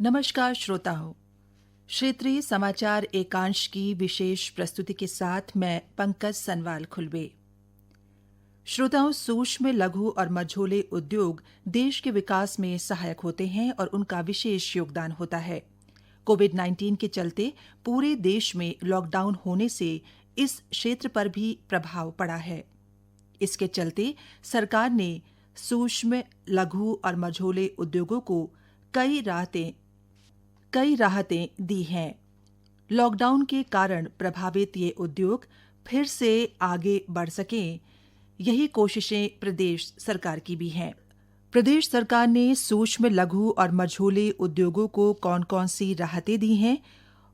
नमस्कार श्रोताओं, क्षेत्रीय समाचार एकांश की विशेष प्रस्तुति के साथ मैं पंकज सनवाल खुलबे। श्रोताओं, सूक्ष्म, लघु और मझोले उद्योग देश के विकास में सहायक होते हैं और उनका विशेष योगदान होता है। कोविड-19 के चलते पूरे देश में लॉकडाउन होने से इस क्षेत्र पर भी प्रभाव पड़ा है। इसके चलते सरकार ने सूक्ष्म, लघु और मझोले उद्योगों को कई राहतें दी हैं। लॉकडाउन के कारण प्रभावित ये उद्योग फिर से आगे बढ़ सकें, यही कोशिशें प्रदेश सरकार की भी हैं। प्रदेश सरकार ने सूक्ष्म, लघु और मझोले उद्योगों को कौन-कौन सी राहतें दी हैं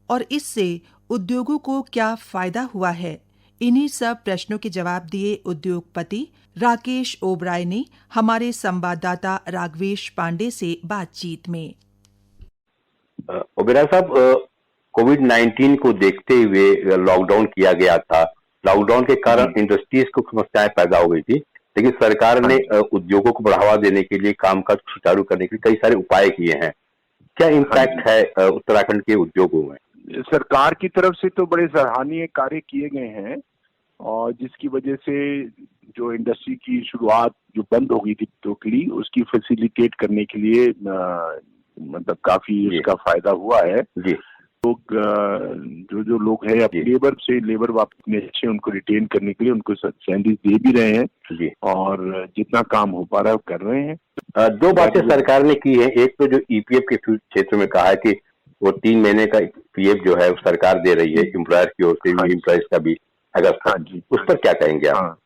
और इससे उद्योगों को क्या फायदा हुआ है, इन्हीं सब प्रश्नों के जवाब दिए उद्योगपति राकेश ओबराय ने हमारे संवाददाता राघवेश पांडे से बातचीत में। ओबेरॉय साहब, कोविड-19 को देखते हुए लॉकडाउन किया गया था। लॉकडाउन के कारण इंडस्ट्रीज को समस्याएं पैदा हो गई थी, लेकिन सरकार ने उद्योगों को बढ़ावा देने के लिए, कामकाज सुचारू करने के लिए कई सारे उपाय किए हैं। क्या इम्पैक्ट है उत्तराखंड के उद्योगों में? सरकार की तरफ से तो बड़े सराहनीय कार्य किए गए हैं और जिसकी वजह से जो इंडस्ट्री की शुरुआत जो बंद हो गई थी टोटली, उसकी फैसिलिटेट करने के लिए मतलब काफी इसका फायदा हुआ है। लोग जो लोग हैं अपने लेबर वापस अच्छे उनको रिटेन करने के लिए उनको सैलरी दे भी रहे हैं और जितना काम हो पा रहा है वो कर रहे हैं। दो बातें सरकार ने की है। एक तो जो ईपीएफ के क्षेत्र में कहा है कि वो 3 महीने का पीएफ जो है वो सरकार दे रही है एम्प्लॉयर की ओर से, एम्प्लॉयज का भी अगस्त। उस पर क्या कहेंगे आप?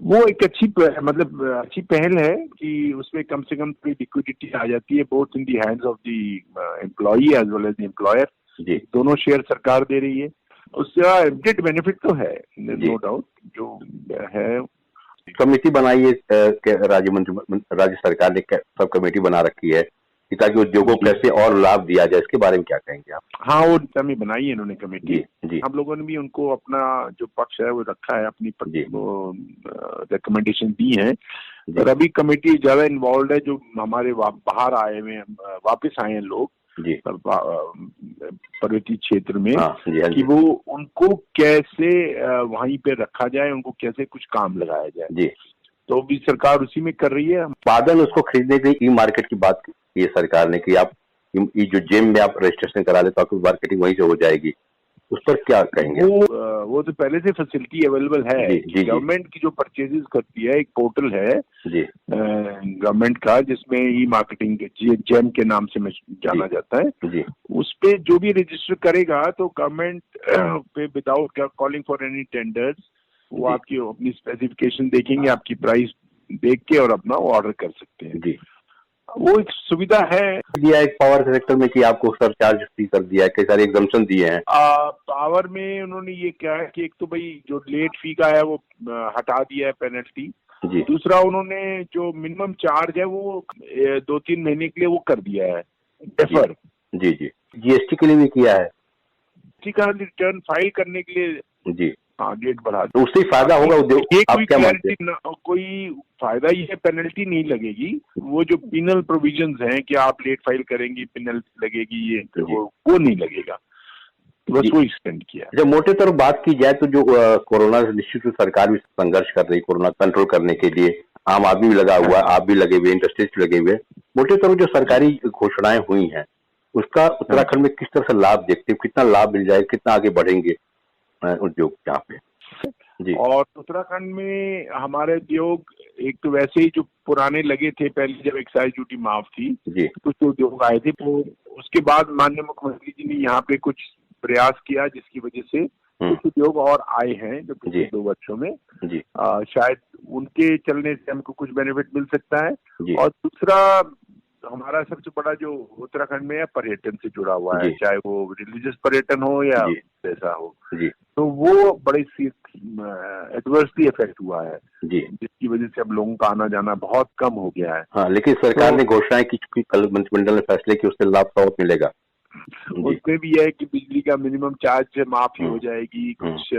वो एक अच्छी पहल है कि उसमें कम से कम थोड़ी लिक्विडिटी आ जाती है, both in the hands of the employee as well as the employer. दोनों शेयर सरकार दे रही है, उसका इमीडिएट बेनिफिट तो है, नो डाउट। जो है कमेटी बनाई है राज्य सरकार ने सब कमेटी बना रखी है ताकि उद्योगों को कैसे और लाभ दिया जाए, इसके बारे में क्या कहेंगे आप? हाँ, वो तभी बनाई है इन्होंने कमेटी। हम लोगों ने भी उनको अपना जो पक्ष है वो रखा है, अपनी रिकमेंडेशन दी है। पर अभी कमेटी ज्यादा इन्वॉल्व है, जो हमारे बाहर आए हुए वापस आए हैं लोग पर्वतीय क्षेत्र में, कि वो उनको कैसे वहीं पे रखा जाए, उनको कैसे कुछ काम लगाया जाए। तो भी सरकार उसी में कर रही है। बादल उसको खरीदने के लिए ई मार्केट की बात की है सरकार ने कि आप जो जिम में आप रजिस्ट्रेशन करा ले तो आपकी मार्केटिंग वहीं से हो जाएगी, उस पर क्या कहेंगे? वो तो पहले से फैसिलिटी अवेलेबल है। गवर्नमेंट की जो परचेजेस करती है, एक पोर्टल है गवर्नमेंट का जिसमें ई मार्केटिंग जेम के नाम से जाना जाता है। उस पे जो भी रजिस्टर करेगा तो गवर्नमेंट पे without calling for any tenders वो आपकी अपनी स्पेसिफिकेशन देखेंगे, आपकी प्राइस देख के और अपना ऑर्डर कर सकते हैं। वो एक सुविधा है। दिया एक पावर सेक्टर में कि आपको सरचार्ज फ्री कर दिया है, कई सारे एग्जम्पशन दिए हैं। पावर में उन्होंने ये क्या है कि एक तो भाई जो लेट फी का है वो हटा दिया है, पेनल्टी। दूसरा उन्होंने जो मिनिमम चार्ज है वो 2-3 महीने के लिए वो कर दिया है डेफर। जीएसटी के लिए भी किया है, जीएसटी का रिटर्न फाइल करने के लिए डेट बढ़ा। तो उससे फायदा होगा उद्योग? कोई फायदा ये है, पेनल्टी नहीं लगेगी। वो जो पिनल प्रोविजंस हैं कि आप लेट फाइल करेंगी पेनल्टी लगेगी, ये वो नहीं लगेगा। बस वो एक्सटेंड किया। जब मोटे तौर बात की जाए तो जो कोरोना से निश्चित रूप सरकार भी संघर्ष कर रही है कोरोना कंट्रोल करने के लिए, आम आदमी भी लगा हुआ है, आप भी लगे हुए, इंडस्ट्रीज लगे हुए। मोटे तौर जो सरकारी घोषणाएं हुई हैं उसका उत्तराखंड में किस तरह से लाभ देखते हो? कितना लाभ मिल जाए, कितना आगे बढ़ेंगे उद्योग यहाँ पे? और उत्तराखंड में हमारे उद्योग एक तो वैसे ही जो पुराने लगे थे पहले जब एक्साइज ड्यूटी माफ थी, कुछ उद्योग आए थे, तो उसके बाद माननीय मुख्यमंत्री जी ने यहाँ पे कुछ प्रयास किया जिसकी वजह से कुछ उद्योग और आए हैं जो पिछले 2 वर्षों में। शायद उनके चलने से हमको कुछ बेनिफिट मिल सकता है। और दूसरा हमारा सबसे बड़ा जो उत्तराखंड में है पर्यटन से जुड़ा हुआ है, चाहे वो रिलीजियस पर्यटन हो या ऐसा हो, तो वो बड़े एडवर्सली इफेक्ट हुआ है, जिसकी वजह से अब लोगों का आना जाना बहुत कम हो गया है। हाँ, लेकिन सरकार ने घोषणाएं की, कल मंत्रिमंडल ने फैसले कि उससे लाभ बहुत मिलेगा। उसमें भी है कि बिजली का मिनिमम चार्ज से माफी हो जाएगी, कुछ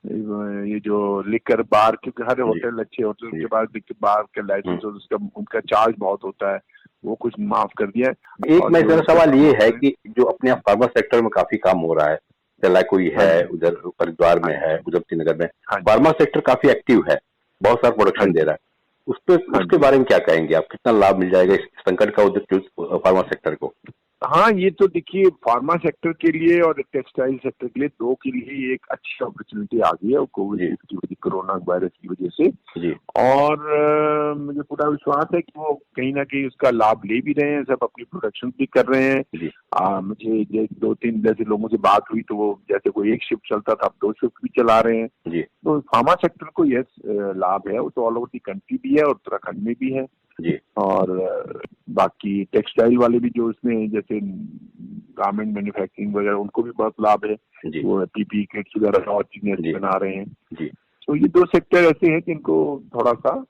ये जो लिकर बार, क्योंकि हर होटल अच्छे होटल के बाद लिकर बार का लाइसेंस और उसका उनका चार्ज बहुत होता है, वो कुछ माफ कर दिया है। एक और मेरा जो सवाल ये है कि जो अपने यहाँ फार्मा सेक्टर में काफी काम हो रहा है, चला कोई हाँ है जी, उधर हरिद्वार में हाँ है, जी, उधमसिंह नगर में, हाँ जी, फार्मा सेक्टर काफी एक्टिव है, बहुत सारा हाँ प्रोडक्शन दे जी, रहा है। उस पे हाँ उसके जी। बारे में क्या कहेंगे आप? कितना लाभ मिल जाएगा इस संकट का उधर फार्मा सेक्टर को? हाँ, ये तो देखिए फार्मा सेक्टर के लिए और टेक्सटाइल सेक्टर के लिए, दो के लिए एक अच्छी अपॉर्चुनिटी आ गई है और कोविड जी, की वजह, कोरोना वायरस की वजह से। जी, और मुझे पूरा विश्वास है कि वो कहीं ना कहीं उसका लाभ ले भी रहे हैं, सब अपनी प्रोडक्शन भी कर रहे हैं। जी, मुझे दो तीन जैसे लोगों से बात हुई तो वो जैसे कोई एक शिफ्ट चलता था, अब दो शिफ्ट भी चला रहे हैं। जी, तो फार्मा सेक्टर को यस लाभ है, वो तो ऑल ओवर दी कंट्री भी है और उत्तराखंड में भी है। जी, और बाकी टेक्सटाइल वाले भी जो इसमें जैसे गारमेंट मैन्युफैक्चरिंग वगैरह, उनको भी बहुत लाभ है। जी, वो पीपी किट्स वगैरह और चीजें जी, बना रहे हैं। जी। तो ये दो सेक्टर ऐसे हैं जिनको थोड़ा सा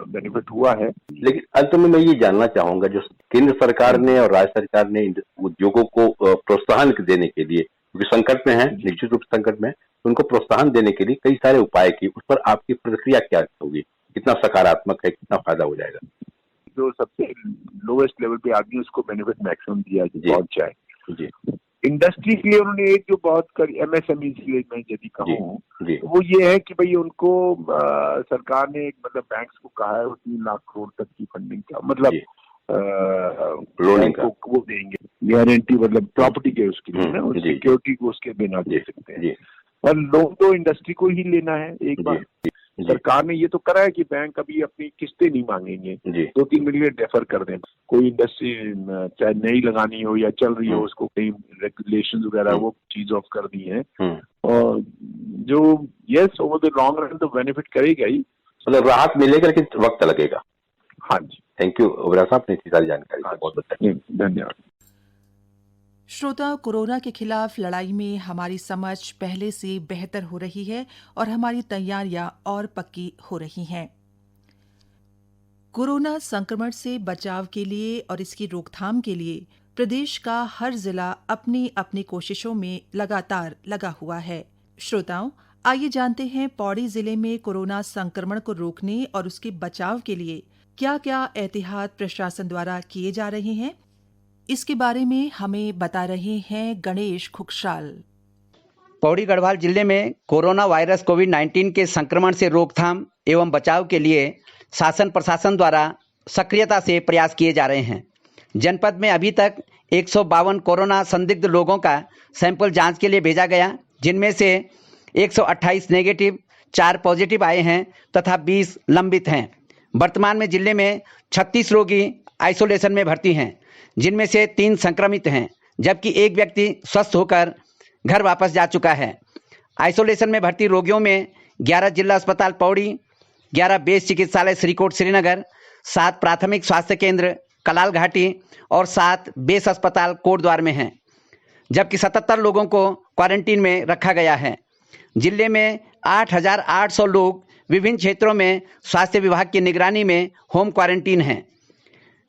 बेनिफिट हुआ है। लेकिन अंत में मैं ये जानना चाहूंगा, जो केंद्र हाँ सरकार ने जी, और राज्य सरकार ने उद्योगों को प्रोत्साहन देने के लिए, क्योंकि संकट में है, जी। निश्चित रूप से संकट में है, तो उनको प्रोत्साहन देने के लिए कई सारे उपाय किए। उस पर आपकी प्रतिक्रिया क्या होगी? कितना सकारात्मक है, कितना फायदा हो जाएगा? जो सबसे लोवेस्ट लेवल पे आदमी, उसको बेनिफिट मैक्सिमम दिया जी, पहुंच जाए। जी, इंडस्ट्री के लिए उन्होंने एक जो बहुत कर एमएसएमई के लिए मैं यदि जी, कहूँ, जी, तो वो ये है कि भाई उनको सरकार ने एक मतलब बैंक्स को कहा है वो 3 लाख करोड़ तक की फंडिंग का मतलब जी, लोनिंग बैंक का। को वो देंगे गारंटी, मतलब प्रॉपर्टी के उसके लिए ना, जी, जी, सिक्योरिटी को उसके बिना जी, दे सकते हैं। जी, पर लोन तो इंडस्ट्री को ही लेना है एक जी, बार। जी, सरकार ने ये तो करा है कि बैंक अभी अपनी किस्तें नहीं मांगेंगे, जी, 2-3 महीने डेफर कर दें। कोई इंडस्ट्री चाहे नई लगानी हो या चल रही हो, उसको कई रेगुलेशन वगैरह हम्म, वो चीज ऑफ कर दी है। हम्म। और जो yes over the long run तो बेनिफिट करेगा ही। मतलब राहत मिलेगा, लेकिन वक्त लगेगा। हाँ जी, थैंक यू ओबरा साहब ने इतनी सारी जानकारी हाँ दी, बहुत बहुत जी, धन्यवाद। श्रोता, कोरोना के खिलाफ लड़ाई में हमारी समझ पहले से बेहतर हो रही है और हमारी तैयारियां और पक्की हो रही हैं। कोरोना संक्रमण से बचाव के लिए और इसकी रोकथाम के लिए प्रदेश का हर जिला अपनी अपनी कोशिशों में लगातार लगा हुआ है। श्रोताओं, आइए जानते हैं पौड़ी जिले में कोरोना संक्रमण को रोकने और उसके बचाव के लिए क्या-क्या एहतियात प्रशासन द्वारा किए जा रहे हैं। इसके बारे में हमें बता रहे हैं गणेश खुकशाल। पौड़ी गढ़वाल जिले में कोरोना वायरस कोविड-19 के संक्रमण से रोकथाम एवं बचाव के लिए शासन प्रशासन द्वारा सक्रियता से प्रयास किए जा रहे हैं। जनपद में अभी तक 152 कोरोना संदिग्ध लोगों का सैंपल जांच के लिए भेजा गया, जिनमें से 128 नेगेटिव, 4 पॉजिटिव आए हैं तथा 20 लंबित हैं। वर्तमान में जिले में 36 रोगी आइसोलेशन में भर्ती हैं, जिनमें से 3 संक्रमित हैं, जबकि एक व्यक्ति स्वस्थ होकर घर वापस जा चुका है। आइसोलेशन में भर्ती रोगियों में 11 जिला अस्पताल पौड़ी, 11 बेस चिकित्सालय श्रीकोट श्रीनगर, 7 प्राथमिक स्वास्थ्य केंद्र कलाल घाटी और 7 बेस अस्पताल कोटद्वार में हैं, जबकि 77 लोगों को क्वारंटीन में रखा गया है। जिले में 8,800 लोग विभिन्न क्षेत्रों में स्वास्थ्य विभाग की निगरानी में होम क्वारंटीन हैं।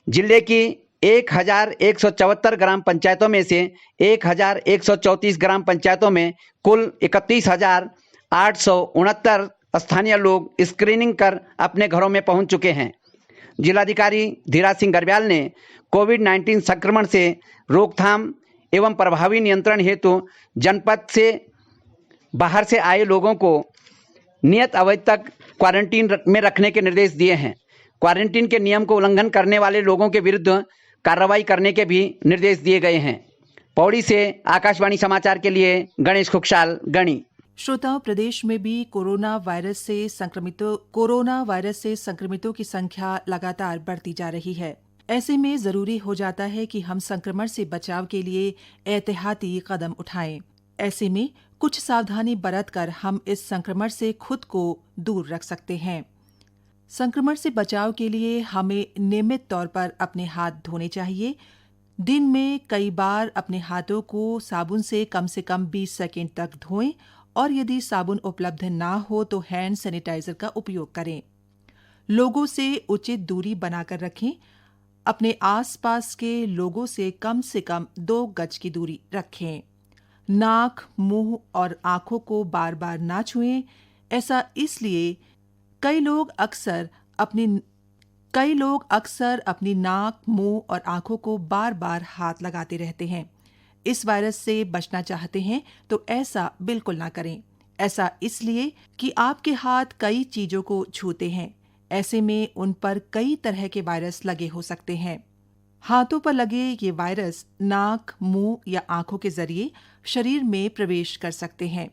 जिले की 1,174 ग्राम पंचायतों में से 1,134 ग्राम पंचायतों में कुल 31,869 स्थानीय लोग स्क्रीनिंग कर अपने घरों में पहुंच चुके हैं। जिलाधिकारी धीराज सिंह गर्ब्याल ने कोविड-19 संक्रमण से रोकथाम एवं प्रभावी नियंत्रण हेतु जनपद से बाहर से आए लोगों को नियत अवधि तक क्वारंटीन में रखने के निर्देश दिए हैं। क्वारंटीन के नियम को उल्लंघन करने वाले लोगों के विरुद्ध कार्रवाई करने के भी निर्देश दिए गए हैं। पौड़ी से आकाशवाणी समाचार के लिए गणेश खुकशाल, गणी। श्रोताओं, प्रदेश में भी कोरोना वायरस से संक्रमितों की संख्या लगातार बढ़ती जा रही है। ऐसे में जरूरी हो जाता है कि हम संक्रमण से बचाव के लिए एहतियाती कदम उठाएं। ऐसे में कुछ सावधानी बरतकर हम इस संक्रमण से खुद को दूर रख सकते हैं। संक्रमण से बचाव के लिए हमें नियमित तौर पर अपने हाथ धोने चाहिए। दिन में कई बार अपने हाथों को साबुन से कम 20 सेकंड तक धोएं और यदि साबुन उपलब्ध ना हो तो हैंड सैनिटाइजर का उपयोग करें। लोगों से उचित दूरी बनाकर रखें। अपने आसपास के लोगों से कम 2 गज की दूरी रखें। नाक, मुंह और आंखों को बार बार ना छुएं। ऐसा इसलिए कई लोग अक्सर अपनी कई लोग अक्सर अपनी नाक, मुंह और आंखों को बार-बार हाथ लगाते रहते हैं। इस वायरस से बचना चाहते हैं तो ऐसा बिल्कुल ना करें। ऐसा इसलिए कि आपके हाथ कई चीजों को छूते हैं। ऐसे में उन पर कई तरह के वायरस लगे हो सकते हैं। हाथों पर लगे ये वायरस नाक, मुंह या आंखों के जरिए शरीर में प्रवेश कर सकते हैं।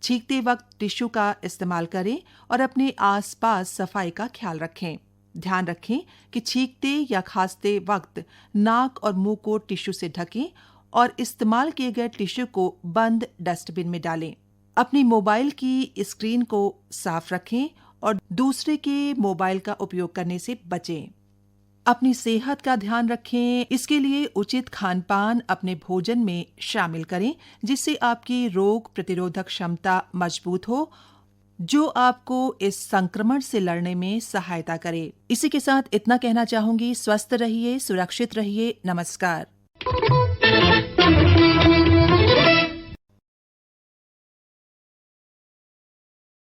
छींकते वक्त टिश्यू का इस्तेमाल करें और अपने आसपास सफाई का ख्याल रखें। ध्यान रखें कि छींकते या खांसते वक्त नाक और मुंह को टिश्यू से ढकें और इस्तेमाल किए गए टिश्यू को बंद डस्टबिन में डालें। अपनी मोबाइल की स्क्रीन को साफ रखें और दूसरे के मोबाइल का उपयोग करने से बचें। अपनी सेहत का ध्यान रखें। इसके लिए उचित खान-पान अपने भोजन में शामिल करें, जिससे आपकी रोग प्रतिरोधक क्षमता मजबूत हो, जो आपको इस संक्रमण से लड़ने में सहायता करे। इसी के साथ इतना कहना चाहूंगी, स्वस्थ रहिए, सुरक्षित रहिए। नमस्कार।